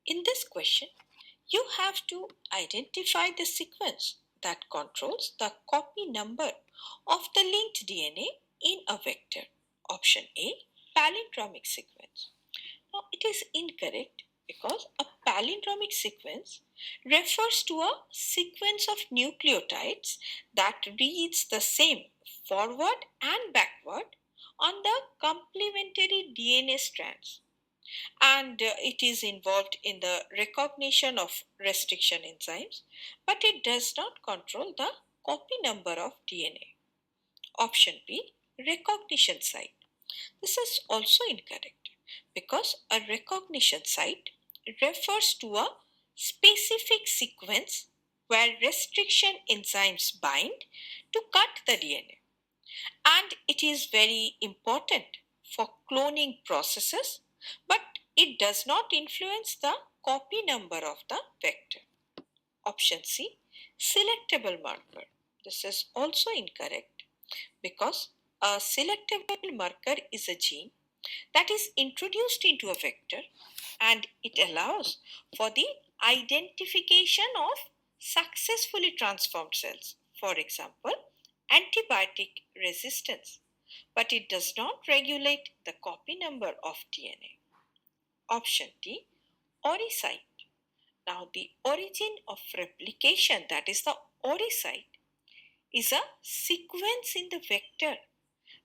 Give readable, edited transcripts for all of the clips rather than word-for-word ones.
In this question, you have to identify the sequence that controls the copy number of the linked DNA in a vector. Option A, palindromic sequence. Now it is incorrect because a palindromic sequence refers to a sequence of nucleotides that reads the same forward and backward on the complementary DNA strands, and it is involved in the recognition of restriction enzymes, but it does not control the copy number of DNA. Option B, recognition site. This is also incorrect because a recognition site refers to a specific sequence where restriction enzymes bind to cut the DNA, and it is very important for cloning processes, but it does not influence the copy number of the vector. Option C, selectable marker. This is also incorrect because a selectable marker is a gene that is introduced into a vector, and it allows for the identification of successfully transformed cells, for example, antibiotic resistance, but it does not regulate the copy number of DNA. Option D, oricite. Now, the origin of replication, that is the oricite, is a sequence in the vector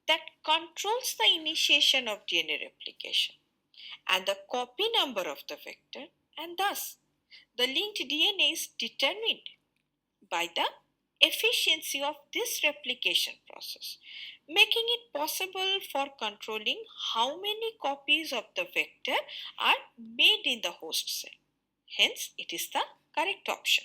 that controls the initiation of DNA replication and the copy number of the vector, and thus the linked DNA is determined by the efficiency of this replication process, making it possible for controlling how many copies of the vector are made in the host cell. Hence, it is the correct option.